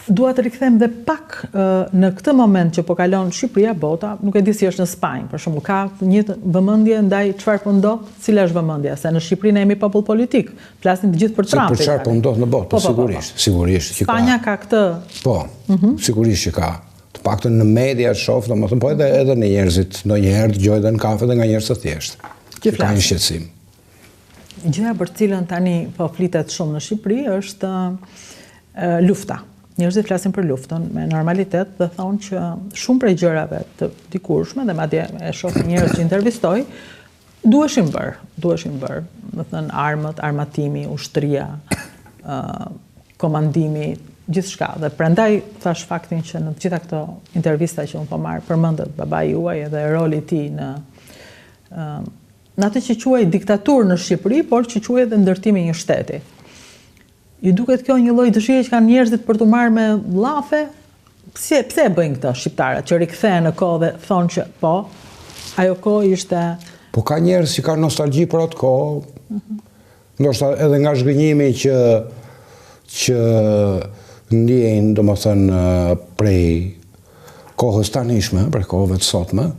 Dua të rikthehem dhe pak në këtë moment që po kalon Shqipëria, bota, nuk e di si është në Spanjë, për shembull, ka një vëmendje ndaj çfarë po ndodh, cila është vëmendja, se në Shqipëri ne jemi popull politik, flasim të gjithë për Trumpin. Për çfarë po ndodh në botë, sigurisht që ka. Spanja ka këtë. Po, sigurisht që ka. Të paktën në media shoh, domethënë, po edhe në njerëzit, ndonjëherë dëgjoj edhe në kafe dhe nga njerëz të thjeshtë. Që ka një shqetësim. Gjëja për cilën tani po flitet shumë në Shqipëri është lufta. Njerëzit flasin për luftën me normalitet dhe thonë që shumë prej gjërave të dikurshme, dhe madje e shoh njerëz që intervistoj, duheshin bërë. Do thënë armët, armatimi, ushtria, komandimi, gjithçka. Dhe prandaj thash faktin që në të gjitha këto intervista që unë po marr përmendet babai juaj edhe roli i tij në atë që quaj diktaturë në Shqipëri, por që quaj edhe ndërtimi i një shteti. Ju duket kjo një lloj dëshire që kanë njerëzit për të marrë me llafe? Pse e bëjnë këtë shqiptarët, që rikthehen në kohë dhe thonë që po, ajo kohë ishte... Po ka njerëz që kanë nostalgji për atë kohë, ndoshta edhe nga zhgënjimi që ndjejnë, domethënë, prej kohës tanishme, prej kohëve të sotme,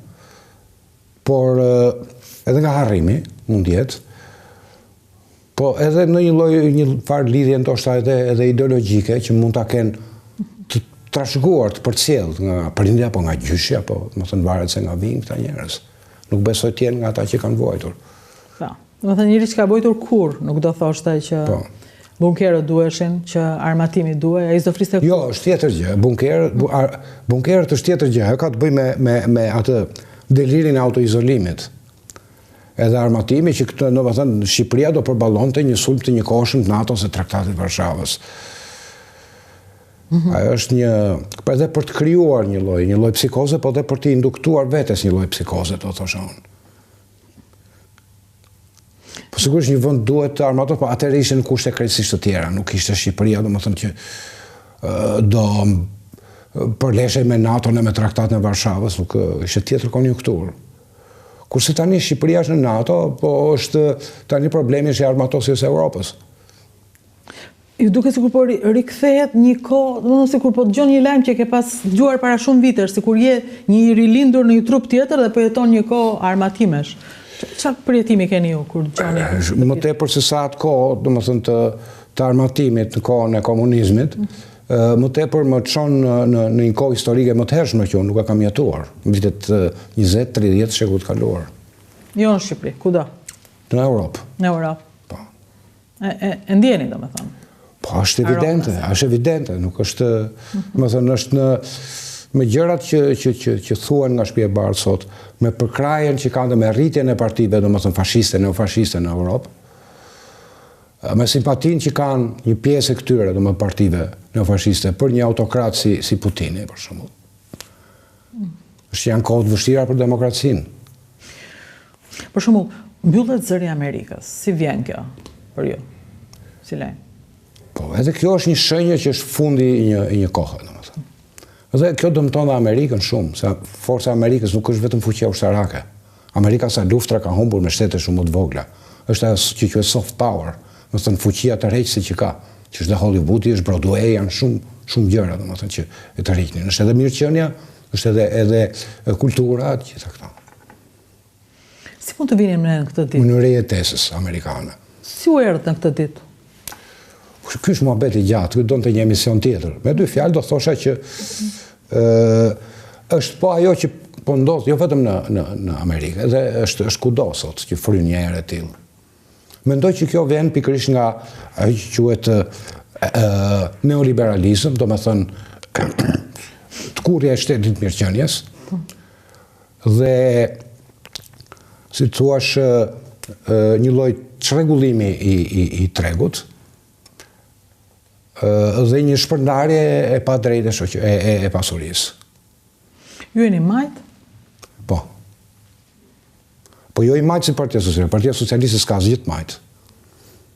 por edhe nga harrimi, mund jetë, po edhe në një farë lidhje ndoshta edhe ideologjike që mund ta kenë të trashëguar, të përcjellë nga prindja apo nga gjyshi, apo domethënë varet se nga vijnë këta njerëz. Nuk besoj të jenë nga ata që kanë vojtur. Po. Domethënë njëri që ka vojtur kur nuk do thoshte që bunkerët duheshin, që armatimi duhej, ai s'do fliste. Jo, është tjetër gjë. Bunkerët është tjetër gjë, ka të bëjë me atë delirin e autoizolimit. Edhe armatimi që këtë, domethënë, Shqipëria do përballonte një sulm të një kohëshëm të NATO-s e Traktatit të Varshavës. Ajo është edhe për të krijuar një lloj psikoze, po edhe për të induktuar vetes një lloj psikoze, do thosha unë. Po sigurisht një vend duhet të armatohet, po atëherë ishin kushte krejtësisht të tjera, nuk ishte Shqipëria, domethënë që do përleshej me NATO-n e me Traktatin e Varshavës, nuk ishte tjetër konjunkturë. Kurse tani Shqipëria është në NATO, po është tani problemi është i armatosjes së Europës. Ju duket sikur po rikthehet një kohë, domethënë sikur po dëgjon një lajm që ke pas dëgjuar para shumë vitesh, sikur je një i rilindur në një trup tjetër dhe po jeton një kohë armatimesh. Çfarë përjetimi keni ju kur dëgjoni? Më tepër se sa atë kohë, domethënë të armatimit në kohën e komunizmit, më tepër më çon në një kohë historike më të hershme që unë nuk e kam jetuar, në vitet 20-30 shekullit kaluar. Jo në Shqipëri, kudo? Në Europë. Në Europë. Po. E ndjeni, domethënë. Po, është evidente, nuk është, domethënë është me gjërat që thuan nga shtëpia e bardhë sot, me përkrajen që kanë dhe me rritjen e partive, domethënë fashiste, neofashiste në Europë, me simpatin që kanë një pjesë e këtyre, domethënë partive neofashiste, për një autokrat si Putini, për shembull. Është janë kohë të vështira për demokracinë. Për shembull, mbyllet zëri i Amerikës. Si vjen kjo për ju? Si lejnë? Po, edhe kjo është një shenjë që është fundi i një kohe, domethënë. Dhe kjo dëmton dhe Amerikën shumë, se forca e Amerikës nuk është vetëm fuqia ushtarake. Amerika sa luftra ka humbur me shtete shumë më të vogla. Është ajo që quhet soft power, domethënë fuqia të rreqëse që ka, që është dhe Hollywoodi, është Broadway, janë shumë gjëra, domethënë që e të rriqnin. Është edhe mirëqenia, është edhe kultura, të gjitha këto. Si mund të vinim në këtë ditë? Në rejetesës amerikane. Si u erdhët në këtë ditë? Ky është muhabet i gjatë, ky donte një emision tjetër. Me dy fjalë do thosha që është po ajo që po ndodh jo vetëm në Amerikë, edhe është kudo sot që fryn një erë e tillë. Mendoj që kjo vjen pikërisht nga ajo që quhet neoliberalizëm, domethënë tkurrja e shtetit mirëqenies dhe si thuash një lloj çrregullimi i tregut dhe një shpërndarje e padrejtë e pasurisë. Ju jeni majt? Po. Po jo i majt si Partia Socialiste. Partia Socialiste s'ka asgjë të majt.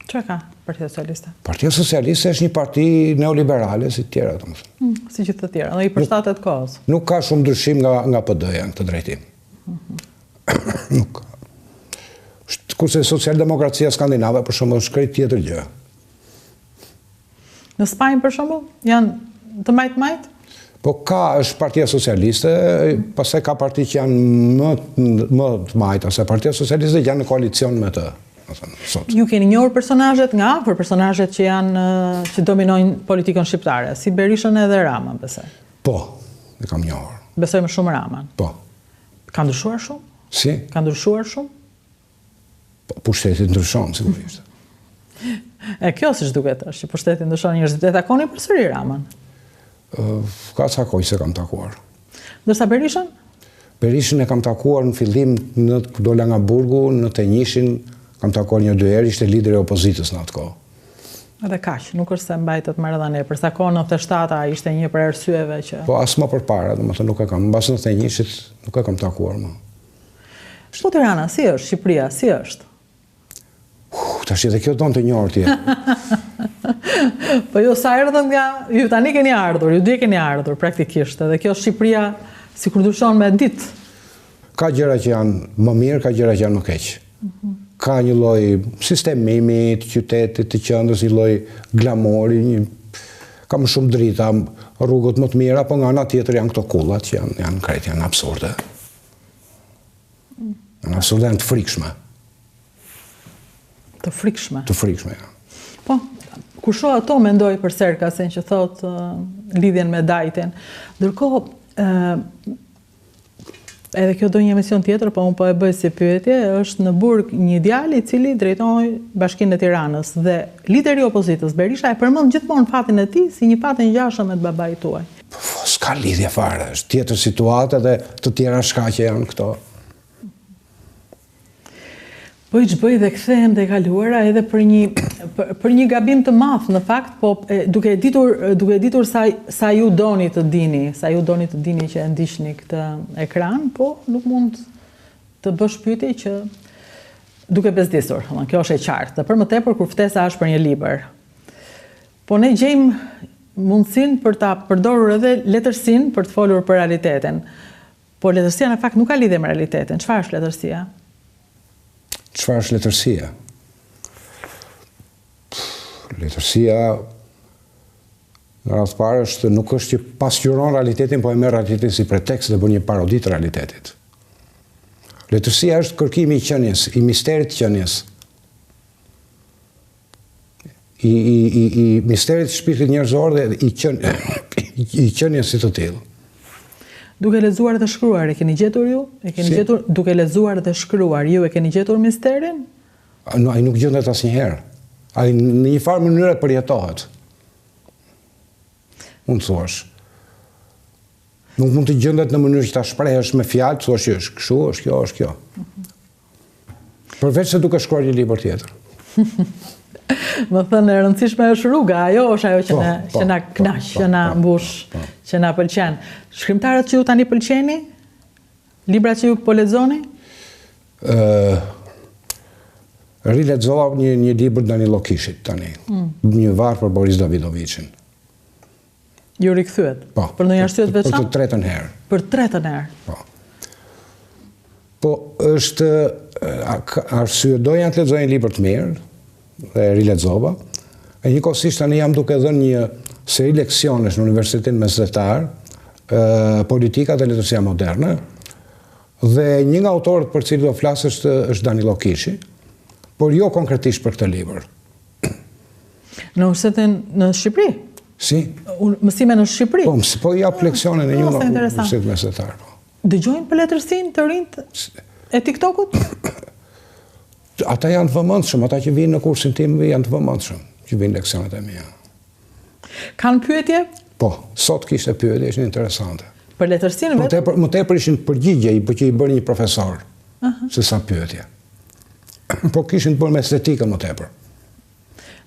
Çfarë ka Partia Socialiste? Partia Socialiste është një parti neoliberale si të tjera, domethënë. Si gjithë të tjera, dhe i përshtatet kohës. Nuk ka shumë ndryshim nga PD-ja në këtë drejtim. Nuk. Kurse socialdemokracia skandinave për shembull është krejt tjetër gjë. Në Spanjë për shembull janë të majt? Po është Partia Socialiste, pastaj ka parti që janë më të majta, se Partia Socialiste janë në koalicion me të. Sot. Ju keni njohur personazhet nga afër, personazhet që dominojnë politikën shqiptare, si Berishën edhe Rama, besoj. Po, e kam njohur. Besoj më shumë Raman. Po. Ka ndryshuar shumë? Si? Ka ndryshuar shumë? Po, pushteti ndryshon, sigurisht. Kjo siç duket është, që pushteti ndryshon, njerëzit e takoni përsëri Raman. Ka cakoj se kam takuar. Ndërsa Berishën? Berishën e kam takuar në fillim në dola nga burgu, në Tenjishin, kam takuar 1-2 herë, ishte lideri i opozitës në atë kohë. Edhe kaq, nuk është se mbajtet më rëdhane, përsa kohë në 97-a ishte një për arsyeve që... Po, as më përpara, domethënë nuk e kam, mbas në Tenjishit nuk e kam takuar më. Po Tirana, si është? Shqipëria, si është? Tash edhe kjo donë të njohur ti. Po jo sa erdhën nga, ju tani keni ardhur, ju dy keni ardhur praktikisht, edhe kjo Shqipëria sikur ndryshon me ditë. Ka gjëra që janë më mirë, ka gjëra që janë më keq. Ka një lloj sistemimi të qytetit, të qendrës, një lloj glamori, ka më shumë drita, rrugët më të mira, po nga ana tjetër janë këto kullat që janë krejt, janë absurde. Janë absurde, janë të frikshme. Të frikshme? Të frikshme, ja. Po, kur shoh ato mendoj për Serkasin që thot lidhjen me Dajtin. Ndërkohë, edhe kjo do një emision tjetër, po unë po e bëj si pyetje, është në burg një djalë i cili drejtoi Bashkinë e Tiranës dhe lideri i opozitës Berisha e përmend gjithmonë fatin e tij si një fat e ngjashëm me të babait tuaj. Po, s'ka lidhje fare, është tjetër situatë dhe të tjera shkaqe janë këto. Po i çbëj dhe kthehem te e kaluara edhe për një gabim të madh në fakt, po duke ditur sa ju doni të dini që e ndiqni këtë ekran, po nuk mund të bësh pyetje që duke bezdisur, kjo është e qartë. Dhe për më tepër kur ftesa është për një libër. Po ne gjejmë mundësinë për ta përdorur edhe letërsinë për të folur për realitetin. Po letërsia në fakt nuk ka lidhje me realitetin. Çfarë është letërsia? Çfarë është letërsia? Letërsia në radhë parë nuk është që pasqyron realitetin, po e merr realitetin si pretekst dhe bën një parodi të realitetit. Letërsia është kërkimi i qenies, i misterit të qenies. I misterit të shpirtit njerëzor dhe i qenies si të tillë. Duke lexuar dhe shkruar, e keni gjetur ju? Duke lexuar dhe shkruar, ju e keni gjetur misterin? Ai nuk gjendet asnjëherë. Ai në një farë mënyrë përjetohet. Mund të thuash. Nuk mund të gjendet në mënyrë që ta shprehësh me fjalë, thua që është kështu, është kjo, është kjo. Përveç se duke shkruar një libër tjetër. Më thënë, e rëndësishme është rruga, ajo është ajo që na knaq, që na mbush, që na pëlqen. Shkrimtarët që ju tani pëlqeni? Librat që ju po lexoni? Rilexova një libër Danilo Kishit tani. Një varr për Boris Davidovicin. Ju rikthyet? Po. Për ndonjë arsye të veçantë? Për të tretën herë. Për tretën herë? Po. Po është arsye doja të lexoj një libër të mirë dhe rilexova. E njëkohësisht tani jam duke dhënë një seri leksionesh në Universitetin Mesdhetar, politika dhe letërsia moderne, dhe një nga autorët për cilë do flasë është Danilo Kishi, por jo konkretisht për këtë libër. Në universitetin në Shqipëri? Si? Mësime në Shqipëri? Po jap leksionin e një nga Universitetin Mesdhetar. Dëgjojnë për letërsinë të rinjt e TikTokut? Ata janë të vëmendshëm, ata që vinë në kursin tim janë të vëmendshëm, që vinë leksionet e mia. Kanë pyetje? Po, sot kishte pyetje, ishin interesante. Për letërsinë vetëm? Më tepër ishin përgjigje, që i bëri një profesor, se sa pyetje. Po kishin të bërë me estetikën më tepër.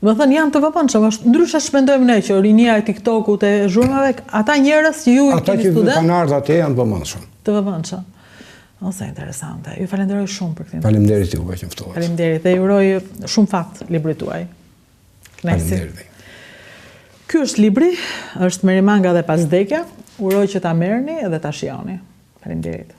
Më thënë janë të vëmendshëm, ndryshe shpendojmë ne që rinia e TikTokut e zhurmave, ata njerëz që ju ata që kanë ardhur atje janë të vëmendshëm. Të vëmendshëm. Ose interesante. Ju falenderoj shumë për këtë. Faleminderit juve që më ftuat. Faleminderit dhe ju uroj shumë fat librit tuaj. Faleminderit. Ky është libri, është Merimanga dhe Pasdekja. Uroj që ta merrni edhe ta shijoni. Faleminderit.